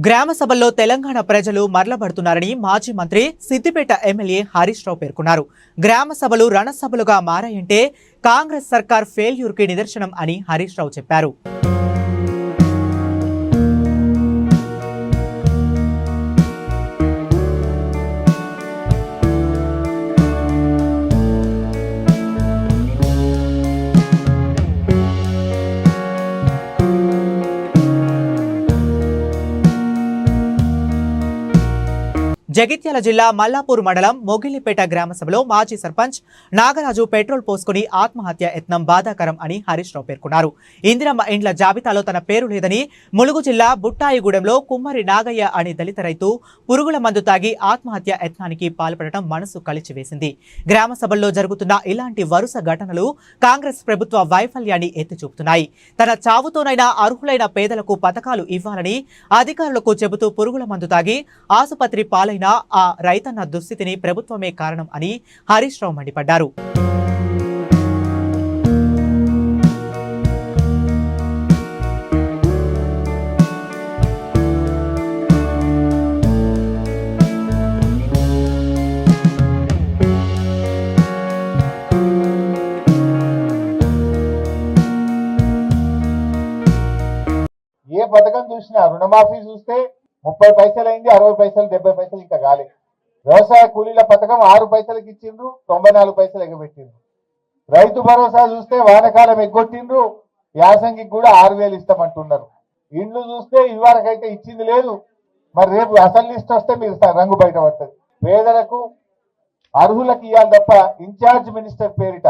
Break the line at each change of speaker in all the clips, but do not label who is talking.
గ్రామ సభల్లో తెలంగాణ ప్రజలు మరలబడుతున్నారని మాజీ మంత్రి సిద్దిపేట ఎమ్మెల్యే హరీష్ రావు పేర్కొన్నారు. గ్రామ సభలు రణసభలుగా మారాయంటే కాంగ్రెస్ సర్కార్ ఫెయిల్యూర్కి నిదర్శనం అని హరీష్ రావు చెప్పారు. జగిత్యాల జిల్లా మల్లాపూర్ మండలం మొగిలిపేట గ్రామ సభలో మాజీ సర్పంచ్ నాగరాజు పెట్రోల్ పోసుకుని ఆత్మహత్య యత్నం బాధాకరం అని హరీష్ రావు పేర్కొన్నారు. ఇందిరమ్మ ఇండ్ల జాబితాలో తన పేరు లేదని ములుగు జిల్లా బుట్టాయిగూడెంలో కుమ్మరి నాగయ్య అనే దళిత రైతు పురుగుల మందు తాగి ఆత్మహత్య యత్నానికి పాల్పడటం మనసు కలిచివేసింది. గ్రామ సభల్లో జరుగుతున్న ఇలాంటి వరుస ఘటనలు కాంగ్రెస్ ప్రభుత్వ వైఫల్యాన్ని ఎత్తిచూపుతున్నాయి. తన చావుతోనైనా అర్హులైన పేదలకు పథకాలు ఇవ్వాలని అధికారులకు చెబుతూ పురుగుల మందు తాగి ఆసుపత్రి పాలైన ఆ రైతన్న దుస్థితిని ప్రభుత్వమే కారణం అని హరీష్ రావు మండిపడ్డారు.
ఏ పథకం చూసినా రుణమాఫీ చూస్తే 30 పైసలు అయింది, 60 పైసలు, 70 పైసలు ఇంకా కాలేదు. వ్యవసాయ కూలీల పథకం 6 పైసలకి ఇచ్చిండ్రు, 94 పైసలు ఎగబెట్టిండ్రు. రైతు భరోసా చూస్తే వానకాలం ఎగ్గొట్టిండ్రు, యాసంగికి కూడా 6,000 ఇస్తామంటున్నారు. ఇండ్లు చూస్తే ఇదివరకైతే ఇచ్చింది లేదు, మరి రేపు అసలు లిస్ట్ వస్తే మీరు రంగు బయట పడుతుంది. పేదలకు అర్హులకు ఇవ్వాలి తప్ప ఇన్ఛార్జ్ మినిస్టర్ పేరిట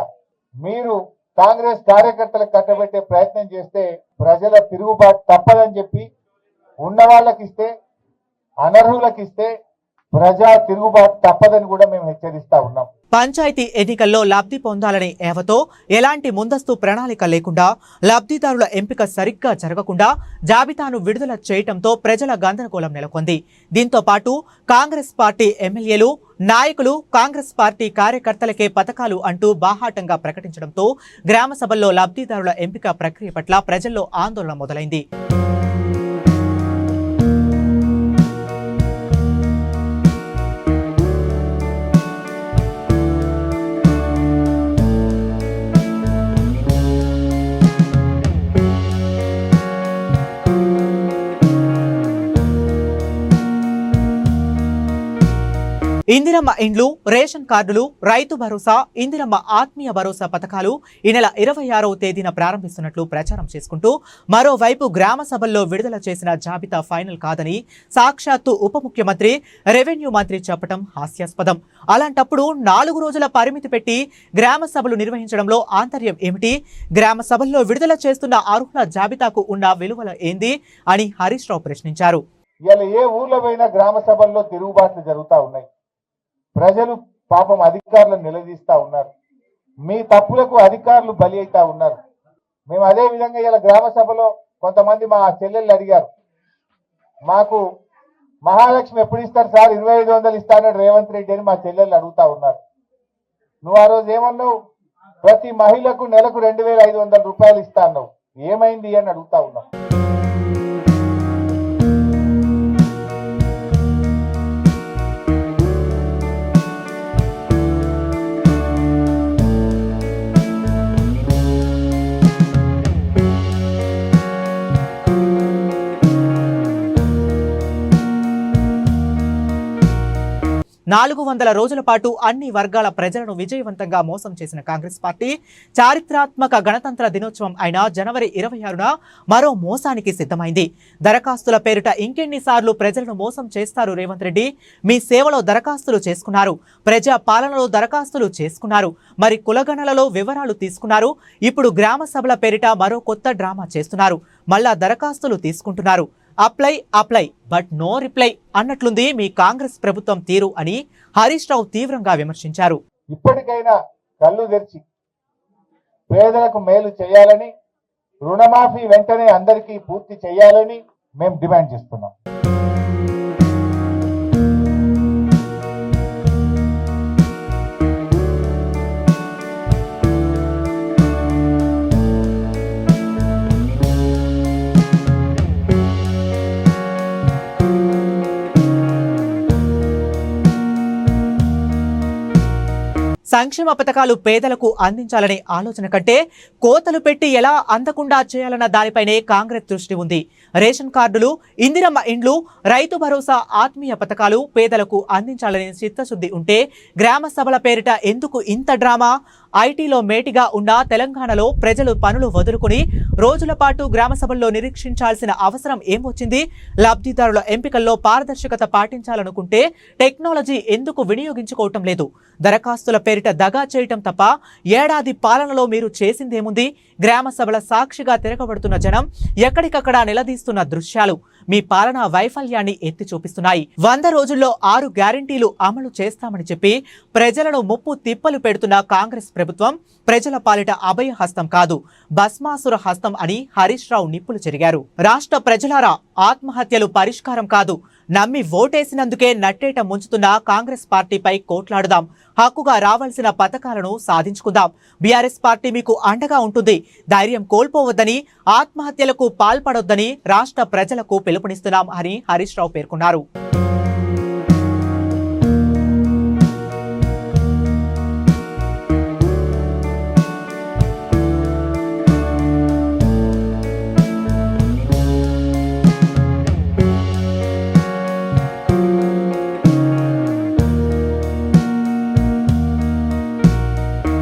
మీరు కాంగ్రెస్ కార్యకర్తలకు కట్టబెట్టే ప్రయత్నం చేస్తే ప్రజల తిరుగుబాటు తప్పదని చెప్పి ఉన్న వాళ్ళకి ఇస్తే అనర్హులకు ఇస్తే ప్రజా తిరుగుబాటు తప్పదని కూడా మేము హెచ్చరిస్తా ఉన్నాం.
పంచాయతీ ఎన్నికల్లో లబ్ధి పొందాలనే ఏవతో ఎలాంటి ముందస్తు ప్రణాళిక లేకుండా లబ్ధిదారుల ఎంపిక సరిగ్గా జరగకుండా జాబితాను విడుదల చేయడంతో ప్రజల గందరగోళం నెలకొంది. దీంతో పాటు కాంగ్రెస్ పార్టీ ఎమ్మెల్యేలు, నాయకులు కాంగ్రెస్ పార్టీ కార్యకర్తలకే పథకాలు అంటూ బాహాటంగా ప్రకటించడంతో గ్రామ సభల్లో లబ్ధిదారుల ఎంపిక ప్రక్రియ పట్ల ప్రజల్లో ఆందోళన మొదలైంది. ఇందిరమ్మ ఇండ్లు, రేషన్ కార్డులు, రైతు భరోసా, ఇందిరమ్మ ఆత్మీయ భరోసా పథకాలు ఈ నెల 26వ తేదీన ప్రారంభిస్తున్నట్లు ప్రచారం చేసుకుంటూ మరోవైపు గ్రామ సభల్లో విడుదల చేసిన జాబితా ఫైనల్ కాదని సాక్షాత్తు ఉప ముఖ్యమంత్రి, రెవెన్యూ మంత్రి చెప్పడం హాస్యాస్పదం. అలాంటప్పుడు 4 రోజుల పరిమితి పెట్టి గ్రామ సభలు నిర్వహించడంలో ఆంతర్యం ఏమిటి? గ్రామ సభల్లో విడుదల చేస్తున్న అర్హుల జాబితాకు ఉన్న విలువల ఏంది అని హరీష్ రావు ప్రశ్నించారు.
ఇలా ఏ ఊర్లో పోయినా గ్రామ సభల్లో తిరుగుబాట్లు జరుగుతూ ఉన్నాయి. ప్రజలు పాపం అధికారులను నిలదీస్తా ఉన్నారు. మీ తప్పులకు అధికారులు బలి అవుతా ఉన్నారు. మేము అదే విధంగా ఇలా గ్రామ సభలో కొంతమంది మా చెల్లెళ్ళు అడిగారు, మాకు మహాలక్ష్మి ఎప్పుడు ఇస్తారు సార్, 2500 ఇస్తానని రేవంత్ రెడ్డి అని మా చెల్లెళ్ళు అడుగుతా ఉన్నారు. నువ్వు ఆ రోజు ఏమన్నావు? ప్రతి మహిళకు నెలకు 2500 రూపాయలు ఇస్తా అన్నావు, ఏమైంది అని అడుగుతా ఉన్నావు.
నాలుగు 400 రోజుల పాటు అన్ని వర్గాల ప్రజలను విజయవంతంగా మోసం చేసిన కాంగ్రెస్ పార్టీ చారిత్రాత్మక గణతంత్ర దినోత్సవం అయిన జనవరి 26న మరో మోసానికి సిద్ధమైంది. దరఖాస్తుల పేరిట ఇంకెన్నిసార్లు ప్రజలను మోసం చేస్తారు రేవంత్ రెడ్డి? మీ సేవలో దరఖాస్తులు చేసుకున్నారు, ప్రజా పాలనలో దరఖాస్తులు చేసుకున్నారు, మరి కులగణలలో వివరాలు తీసుకున్నారు. ఇప్పుడు గ్రామ సభల పేరిట మరో కొత్త డ్రామా చేస్తున్నారు. మళ్ళా దరఖాస్తులు తీసుకుంటున్నారు. అప్లై బట్ నో రిప్లై అన్నట్లుంది మీ కాంగ్రెస్ ప్రభుత్వం తీరు అని హరీష్ రావు తీవ్రంగా విమర్శించారు.
ఇప్పటికైనా కళ్ళు తెరిచి పేదలకు మేలు చేయాలని, రుణమాఫీ వెంటనే అందరికీ పూర్తి చేయాలని మేము డిమాండ్ చేస్తున్నాం.
సంక్షేమ పథకాలు పేదలకు అందించాలనే ఆలోచన కంటే కోతలు పెట్టి ఎలా అందకుండా చేయాలన్న దానిపైనే కాంగ్రెస్ దృష్టి ఉంది. రేషన్ కార్డులు, ఇందిరమ్మ ఇండ్లు, రైతు భరోసా, ఆత్మీయ పథకాలు పేదలకు అందించాలనే చిత్తశుద్ధి ఉంటే గ్రామ సభల పేరిట ఎందుకు ఇంత డ్రామా? ఐటీలో మేటిగా ఉన్న తెలంగాణలో ప్రజలు పనులు వదులుకుని రోజుల పాటు గ్రామ సభల్లో నిరీక్షించాల్సిన అవసరం ఏమొచ్చింది? లబ్ధిదారుల ఎంపికల్లో పారదర్శకత పాటించాలనుకుంటే టెక్నాలజీ ఎందుకు వినియోగించుకోవటం లేదు? దరఖాస్తుల పేరిట దగా చేయటం తప్ప ఏడాది పాలనలో మీరు చేసిందేముంది? గ్రామ సభల సాక్షిగా తిరగబడుతున్న జనం ఎక్కడికక్కడ నిలదీస్తున్న దృశ్యాలు మీ పాలనా వైఫల్యాన్ని ఎత్తి చూపిస్తున్నాయి. 100 రోజుల్లో 6 గ్యారంటీలు అమలు చేస్తామని చెప్పి ప్రజలను ముప్పు తిప్పలు పెడుతున్న కాంగ్రెస్ ప్రభుత్వం ప్రజల పాలిట అభయ హస్తం కాదు, భస్మాసుర హస్తం అని హరీష్ రావు నిప్పులు చెరిగారు. రాష్ట్ర ప్రజలారా, ఆత్మహత్యలు పరిష్కారం కాదు. నమ్మి ఓటేసినందుకే నట్టేట ముంచుతున్న కాంగ్రెస్ పార్టీపై కోట్లాడుదాం. హక్కుగా రావాల్సిన పథకాలను సాధించుకుందాం. బీఆర్ఎస్ పార్టీ మీకు అండగా ఉంటుంది. ధైర్యం కోల్పోవద్దని, ఆత్మహత్యలకు పాల్పడొద్దని రాష్ట్ర ప్రజలకు పిలుపునిస్తున్నాం అని హరీష్ రావు పేర్కొన్నారు.